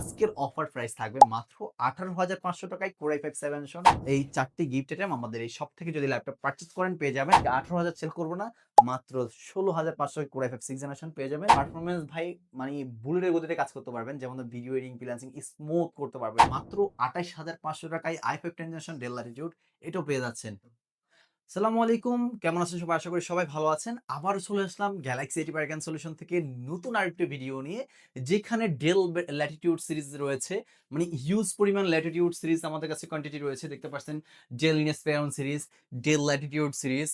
আজকের offer price থাকবে মাত্র 18,500 টাকায় Core i5 7 এই 4টি গিফট আইটেম আমাদের এই শপ থেকে যদি ল্যাপটপ পারচেজ করেন পেয়ে যাবেন। 18,000 সেল করব না, মাত্র 16,500 Core i5 6 জেনারেশন পেয়ে যাবেন। পারফরম্যান্স ভাই মানে বুলেটের গতিতে কাজ করতে পারবেন। যেমন ভিডিও এডিটিং, ফ্রিল্যান্সিং স্মুথ করতে পারবেন। মাত্র 28,500 টাকায় i5 10 জেনারেশন Dell Latitude এটাও পেয়ে যাচ্ছেন। সালামু আলাইকুম, কেমন আছেন সবাই? আশা করি সবাই ভালো আছেন। আবারও চলে আসলাম গ্যালাক্সি এটি পারগান সলিউশন থেকে নতুন আরেকটি ভিডিও নিয়ে, যেখানে ডেল ল্যাটিটিউড সিরিজ রয়েছে। মানে হিউজ পরিমাণ ল্যাটিটিউড সিরিজ আমাদের কাছে কোয়ান্টিটি রয়েছে। দেখতে পাচ্ছেন Dell Inspiron series, Dell Latitude series,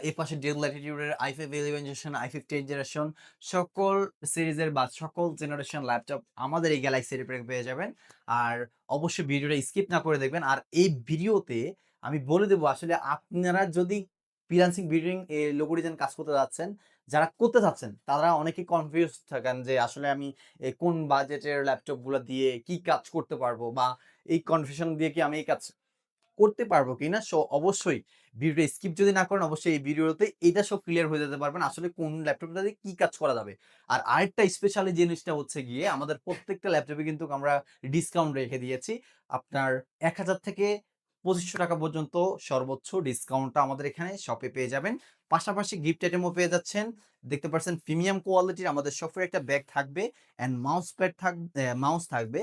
এর পাশে del ল্যাটিটিউডের i5 11 generation, i5 10 generation, সকল সিরিজের বা সকল জেনারেশন ল্যাপটপ আমাদের এই গ্যালাক্সি এটি পারগান পেয়ে যাবেন। আর অবশ্যই ভিডিওটা স্কিপ না করে দেখবেন। আর এই ভিডিওতে আমি বলে দেবো আসলে আপনারা যদি ফ্রিল্যান্সিং বিল্ডিং এ লোগো ডিজাইন কাজ করতে যাচ্ছেন, যারা করতে চাচ্ছেন তারা অনেকেই কনফিউজ থাকেন যে আসলে আমি কোন বাজেটের ল্যাপটপ গুলা দিয়ে কি কাজ করতে পারবো, বা এই কনফিউশন দিয়ে কি আমি এই কাজ করতে পারবো কিনা। সো অবশ্যই ভিডিওটা স্কিপ যদি না করেন, অবশ্যই এই ভিডিওতে এটা সব ক্লিয়ার হয়ে যেতে পারবেন আসলে কোন ল্যাপটপটা দিয়ে কি কাজ করা যাবে। আর আরেকটা স্পেশালি জিনিসটা হচ্ছে গিয়ে আমাদের প্রত্যেকটা ল্যাপটপে কিন্তু আমরা ডিসকাউন্ট রেখে দিয়েছি। আপনার ১,০০০ থেকে ২৫০০ টাকা পর্যন্ত সর্বোচ্চ ডিসকাউন্টটা আমাদের এখানে শপে পেয়ে যাবেন। পাশাপাশি গিফট আইটেমও পেয়ে যাচ্ছেন। দেখতে পাচ্ছেন প্রিমিয়াম কোয়ালিটির আমাদের সফটওয়্যার একটা ব্যাগ থাকবে, অ্যান্ড মাউস প্যাড মাউস থাকবে,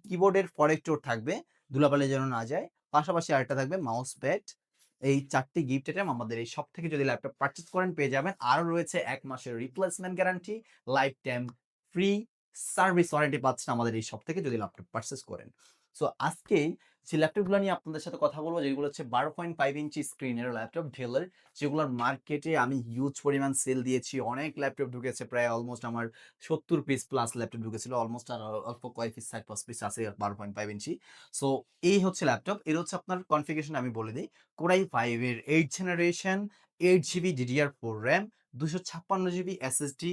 কিবোর্ডের প্রটেক্টর থাকবে ধুলাবালি যেন না যায়। পাশাপাশি আরেকটা থাকবে মাউস প্যাড। এই ৪টি গিফট আইটেম আমাদের এই শপ থেকে যদি ল্যাপটপ পারচেজ করেন পেয়ে যাবেন। আরো রয়েছে ১ মাসের replacement guarantee, life time free service warranty পাচ্ছেন আমাদের এই শপ থেকে যদি ল্যাপটপ পারচেজ করেন। সো আজকে যে ল্যাপটপগুলো নিয়ে আপনাদের সাথে কথা বলবো, যেগুলো হচ্ছে 12.5 ইঞ্চি স্ক্রিনের ল্যাপটপ ডেলের, যেগুলোর মার্কেটে আমি হিউজ পরিমাণ সেল দিয়েছি। অনেক ল্যাপটপ ঢুকেছে, প্রায় অলমোস্ট আমার ৭০ পিস প্লাস ল্যাপটপ ঢুকেছিল। অলমোস্ট আর অল্প কয়েক পিস ৪-৫ পিস আছে 12.5 ইঞ্চি। সো এই হচ্ছে ল্যাপটপ। এর হচ্ছে আপনার কনফিগারেশন আমি বলে দিই। Core i5 এর 8 generation, 8 GB DDR4 RAM, 256 GB SSD,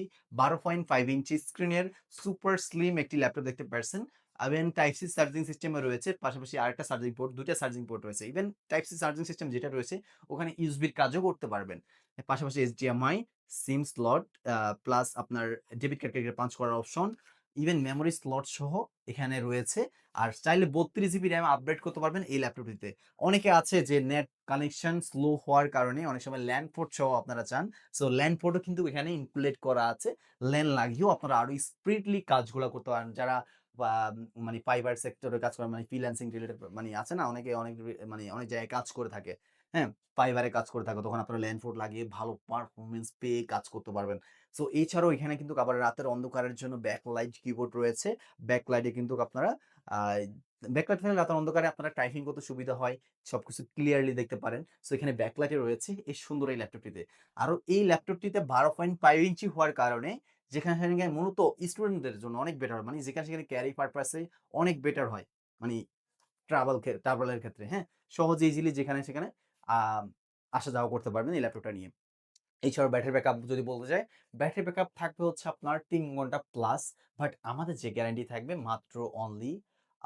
12.5 inch স্ক্রিনের সুপার স্লিম একটি ল্যাপটপ দেখতে পারছেন। ইভেন টাইপ সি চার্জিং সিস্টেমও রয়েছে। পাশাপাশি আরেকটা চার্জিং পোর্ট, ২ টা চার্জিং পোর্ট রয়েছে। Even type C charging system যেটা রয়েছে ওখানে ইউএসবির কাজও করতে পারবেন। পাশাপাশি HDMI, সিম স্লট, প্লাস আপনার ডেবিট কার্ড ক্রেডিট পাঞ্চ করার অপশন, ইভেন মেমোরি স্লট সহ এখানে রয়েছে। আর চাইলে 32 জিবি RAM আপগ্রেড করতে পারবেন এই ল্যাপটপটিতে। অনেকে আছে যে নেট কানেকশন স্লো হওয়ার কারণে অনেক সময় ল্যান্ড পোর্ট সহ আপনারা চান। সো ল্যান্ড পোর্টও কিন্তু এখানে ইনক্লুডেড করা আছে। ল্যান লাগিয়েও আপনারা আরো স্পিডলি কাজগুলো করতে পারেন। যারা বা মানে ফাইবার সেক্টরে কাজ করে, মানে ফ্রিল্যান্সিং রিলেটেড মানে আছে না, অনেকে অনেক মানে অনেক জায়গায় কাজ করে থাকে। হ্যাঁ? ফাইবারে কাজ করে থাকে, তখন আপনারা ল্যান্ড পোর্ট লাগিয়ে ভালো পারফরম্যান্স পেয়ে কাজ করতে পারবেন। সো এছাড়াও এখানে কিন্তু আবার রাতের অন্ধকারের জন্য ব্যাকলাইট কিবোর্ড রয়েছে। ব্যাকলাইটে কিন্তু আপনারা আ ব্যাকলাইট থাকলে রাতের অন্ধকারে আপনারা টাইপিং করতে সুবিধা হয়। সবকিছু ক্লিয়ারলি দেখতে পারেন। সো এখানে ব্যাকলাইটও রয়েছে এই সুন্দর এই ল্যাপটপটিতে। আরো এই ল্যাপটপটিতে 12.5 ইঞ্চি হওয়ার কারণে যেখানে সেখানে মূলত স্টুডেন্টদের জন্য অনেক বেটার, মানে যেখানে সেখানে ক্যারি পারপাস এ অনেক বেটার হয়। মানে ট্রাভেল এর ক্ষেত্রে, হ্যাঁ? সহজে ইজিলি যেখানে সেখানে আ আসা যাওয়া করতে পারবেন এই ল্যাপটপটা নিয়ে। এছাড়াও ব্যাটারি ব্যাকআপ যদি বলতে যাই, ব্যাটারি ব্যাকআপ থাকবে হচ্ছে আপনার ৩ ঘন্টা প্লাস। বাট আমাদের যে গ্যারান্টি থাকবে মাত্র অনলি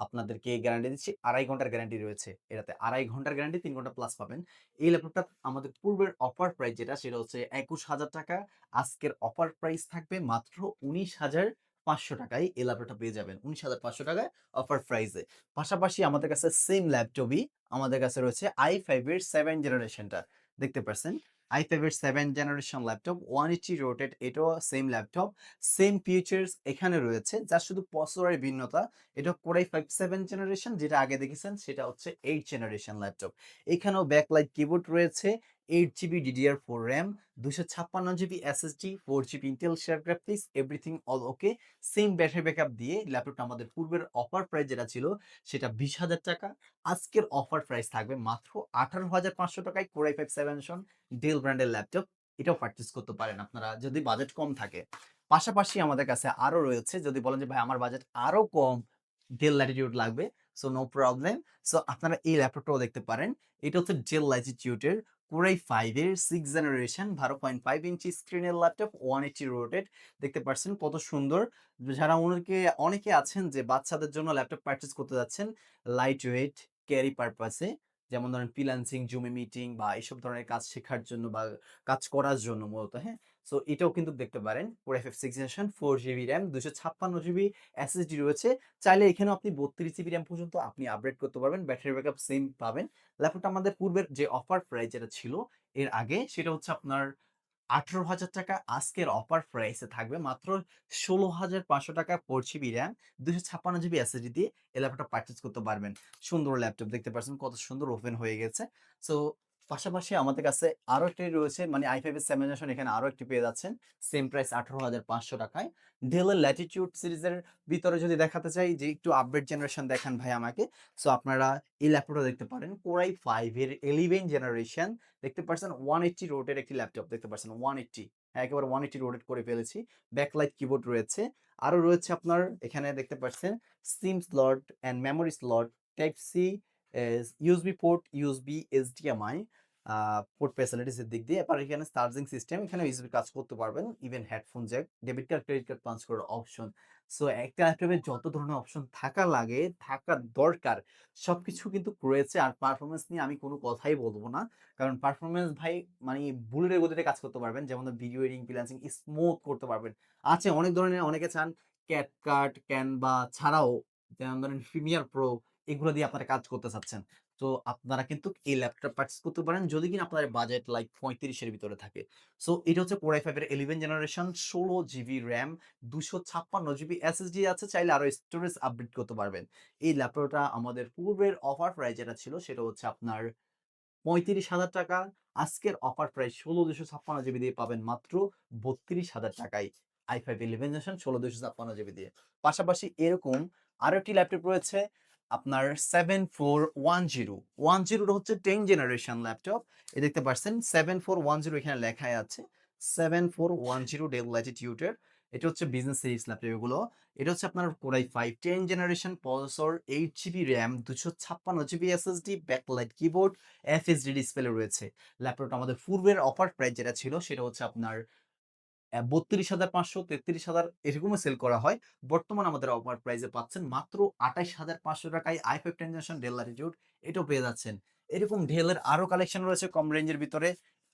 আপনাদেরকে গ্যারান্টি দিচ্ছি ২.৫ ঘন্টার গ্যারান্টি রয়েছে এটাতে। ২.৫ ঘন্টার গ্যারান্টি ৩ ঘন্টা প্লাস পাবেন। এই ল্যাপটপটা আমাদের পূর্বের অফার প্রাইস যেটা সেটা হচ্ছে ২১,০০০ টাকা। আজকের অফার প্রাইস থাকবে মাত্র ১৯,৫০০ টাকায় এই ল্যাপটপটা পেয়ে যাবেন। ১৯,৫০০ টাকায় অফার প্রাইসে। পাশাপাশি আমাদের কাছে সেম ল্যাপটপই আমাদের কাছে রয়েছে i5 এর 7 জেনারেশনটা। দেখতে পারছেন i5 এর 7 জেনারেশন ল্যাপটপ 180 রোটেট, এটাও সেম ল্যাপটপ, সেম ফিচার্স এখানে রয়েছে। জাস্ট শুধু প্রসেসরের ভিন্নতা। এটা Core i5 7 জেনারেশন, যেটা আগে দেখেছেন সেটা হচ্ছে 8 জেনারেশন ল্যাপটপ। এখানেও ব্যাকলাইট কিবোর্ড রয়েছে, 8 GB DDR4 RAM, 256 GB SSD, 4 GB Intel share graphics, everything all ওকে। সেম ব্যাটারি ব্যাকআপ দিয়ে ল্যাপটপটা আমাদের পূর্বের অফার প্রাইস যেটা ছিল সেটা 20,000 টাকা। আজকের অফার প্রাইস থাকবে মাত্র 18,500 টাকায় Core i5 7 ডেল ব্র্যান্ডের ল্যাপটপ। এটাও পারচেজ করতে পারেন আপনারা যদি বাজেট কম থাকে। পাশাপাশি আমাদের কাছে আরো রয়েছে, যদি বলেন যে ভাই আমার বাজেট আরো কম, ডেল ল্যাটিটিউড লাগবে, সো নো প্রবলেম। সো আপনারা এই ল্যাপটপটাও দেখতে পারেন। এটা হচ্ছে ডেল ল্যাটিটিউড এর Core i5 এর 6 জেনারেশন 12.5 ইঞ্চি স্ক্রিনের ল্যাপটপ, 180 রোটেট। দেখতে পাচ্ছেন কত সুন্দর। যারা অনেকে আছেন যে বাচ্চাদের জন্য ল্যাপটপ পারচেজ করতে যাচ্ছেন লাইট ওয়েট, ক্যারি পারপাসে, যেমন ধরেন ফ্রিল্যান্সিং, জুমে মিটিং বা এইসব ধরনের কাজ শেখার জন্য বা কাজ করার জন্য মূলত, হ্যাঁ? সো এটাও কিন্তু দেখতে পারেন Core i5 6th generation 4 GB RAM 256 GB SSD রয়েছে। চাইলে এখানেও আপনি 32 জিবি RAM পর্যন্ত আপনি আপগ্রেড করতে পারবেন। ব্যাটারি ব্যাকআপ সেম পাবেন। ল্যাপটপটা আমাদের পূর্বের যে অফার প্রাইস যেটা ছিল এর আগে সেটা হচ্ছে আপনার ৳১৮,০০০, আজকের অফার প্রাইসে থাকবে মাত্র ৳১৬,৫০০ 4 জিবি RAM ২৫৬ জিবি SSD দিয়ে এই ল্যাপটপটা পারচেজ করতে পারবেন। সুন্দর ল্যাপটপ দেখতে পাচ্ছেন কত সুন্দর ওপেন হয়ে গেছে। সো পাশাপাশি আমাদের কাছে আরো একটি রয়েছে মানে i5 এর 7 জেনারেশন এখানে আরো একটি পেয়ে যাচ্ছেন। সেম প্রাইস ৳১৮,৫০০ Dell এর Latitude সিরিজের ভিতরে যদি দেখাতে চাই যে একটু আপডেট জেনারেশন দেখান ভাই আমাকে। সো আপনারা এই ল্যাপটপটা দেখতে পারেন Core i5 এর 11 জেনারেশন দেখতে পাচ্ছেন 180 রোটের একটি ল্যাপটপ দেখতে পাচ্ছেন 180 হ্যাঁ, একেবারে 180 রোটেট করে ফেলেছি। ব্যাকলাইট কিবোর্ড রয়েছে। আরো রয়েছে আপনার এখানে দেখতে পাচ্ছেন SIM slot and memory slot, type C, USB port, USB, HDMI port facilities এর দিক দিয়ে। আবার এখানে চার্জিং সিস্টেম, এখানে ইউএসবি কাজ করতে পারবেন। Even headphone Jack, debit card, credit card punch করার অপশন। সো একটা ল্যাপটপে যত ধরনের অপশন থাকা লাগে, থাকা দরকার সবকিছু কিন্তু রয়েছে। আর পারফরম্যান্স নিয়ে আমি কোনো কথাই বলব না। কারণ পারফরম্যান্স ভাই মানে বুলেটের গতিতে কাজ করতে পারবেন। যেমন ভিডিও এডিটিং, ফ্রিল্যান্সিং স্মুথ করতে পারবেন। আছে অনেক ধরনের, অনেকে চান CapCut, Canva ছাড়াও যেমন ধরেন Premiere Pro এগুলো দিয়ে আপনারা কাজ করতে চাচ্ছেন। তো আপনারা কিন্তু এই ল্যাপটপ পারচেজ করতে পারেন যদি কিনা আপনার বাজেট লাইক ৩৫ এর ভিতরে থাকে। সো এটা হচ্ছে Core i5 এর 11 generation 16 GB RAM 256 GB SSD আছে। চাইলে আরো স্টোরেজ আপডেট করতে পারবেন। এই ল্যাপটপটা আমাদের পূর্বের অফার প্রাইস যেটা ছিল সেটা হচ্ছে আপনার ৳৩৫,০০০। আজকের অফার প্রাইস ১৬,২৫৬ জিবি দিয়ে পাবেন মাত্র ৳৩২,০০০ i5 11 জেনারেশন ১৬,২৫৬ জিবি দিয়ে। পাশাপাশি এরকম আরো একটি ল্যাপটপ রয়েছে আপনার ৭৪১০। 10 টা হচ্ছে 10 জেনারেশন ল্যাপটপ। দেখতে পাচ্ছেন ৭৪১০ এখানে লেখাই আছে। ৭৪১০ Dell Latitude এর। এটা হচ্ছে বিজনেস সিরিজ ল্যাপটপ এগুলো। এটা হচ্ছে আপনার Core i5 10 generation processor, 8 GB RAM 256 GB SSD, backlight keyboard, FHD display রয়েছে। ল্যাপটপটা আমাদের পূর্বের অফার প্রাইস যেটা ছিল সেটা হচ্ছে আপনার ৩২,৫০০, ৩৩,০০০ এরকমও সেল করা হয়। বর্তমানে আমাদের অফার প্রাইসে পাচ্ছেন মাত্র ৳২৮,৫০০ i5 10 জেনারেশন Dell Latitude এটাও পেয়ে যাচ্ছেন। এরকম Dell এর আরো কালেকশন রয়েছে কম রেঞ্জের ভিতরে।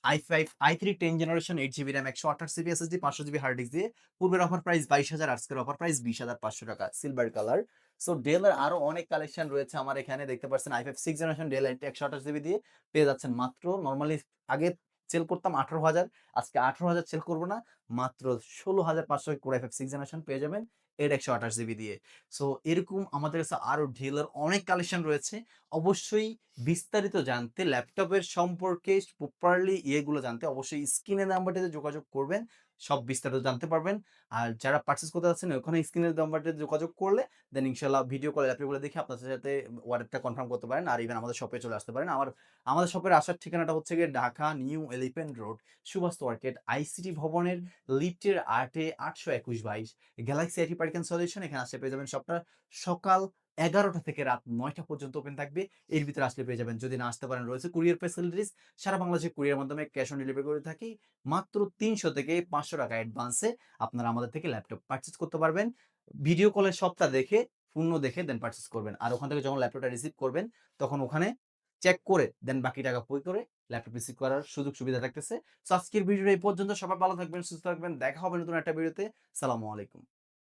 i5 i3 10 generation 8 GB RAM ১২৮ GB SSD 500 GB hard disk দিয়ে পূর্বের অফার প্রাইস ২২,০০০, আজকের অফার প্রাইস ৳২০,৫০০ সিলভার কালার। সো Dell এর আরো অনেক কালেকশন রয়েছে আমার এখানে দেখতে পাচ্ছেন i5 6 জেনারেশন Dell 128 জিবি দিয়ে পেয়ে যাচ্ছেন মাত্র নরমালি আগে সেল করতাম ১৮,০০০, আজকে ১৮,০০০ সেল করব না। মাত্র ১৬,৫০০ Core i5 6 জেনারেশন পেয়ে যাবেন এর ১২৮ জিবি দিয়ে। সো এরকম আমাদের কাছে আরো Dell এর অনেক কালেকশন রয়েছে। অবশ্যই বিস্তারিত জানতে ল্যাপটপের সম্পর্কে প্রপারলি ইয়েগুলো জানতে অবশ্যই স্ক্রিনের নাম্বারটিতে যোগাযোগ করবেন। সব বিস্তারিত জানতে পারবেন। আর যারা পারচেজ করতে যাচ্ছেন ওখানে স্ক্রিনের নাম্বারটিতে যোগাযোগ করলে দেন ইনশাআল্লাহ ভিডিও কলে ল্যাপটপগুলো দেখে আপনাদের সাথে অর্ডারটা কনফার্ম করতে পারেন। আর ইভেন আমাদের শপে চলে আসতে পারেন। আমাদের শপের আসার ঠিকানাটা হচ্ছে গিয়ে Dhaka new elephant road, Subhash market, ICT ভবনের লিফটের ৮ এ ৮২১-২২ galaxy IT park and solution. এখানে আসলে পেয়ে যাবেন শপটা সকাল ১১টা থেকে রাত ৯টা পর্যন্ত ওপেন থাকবে। এর ভিতরে আসলে পেয়ে যাবেন। যদি না আসতে পারেন রয়েছে কুরিয়ার ফ্যাসিলিটিস। সারা বাংলাদেশে কুরিয়ার মাধ্যমে ক্যাশ অন ডেলিভারি করে থাকি। মাত্র ৳৩০০ থেকে ৳৫০০ অ্যাডভান্সে আপনারা আমাদের থেকে ল্যাপটপ পারচেজ করতে পারবেন। ভিডিও কলে সবটা দেখে, পূর্ণ দেখে দেন পারচেজ করবেন। আর ওখান থেকে যখন ল্যাপটপটা রিসিভ করবেন তখন ওখানে চেক করে দেন বাকি টাকা পে করে ল্যাপটপ রিসিভ করার সুযোগ সুবিধা থাকতেছে। সো আজকের ভিডিওটা এই পর্যন্ত। সবাই ভালো থাকবেন, সুস্থ থাকবেন। দেখা হবে নতুন একটা ভিডিওতে। সালামু আলাইকুম।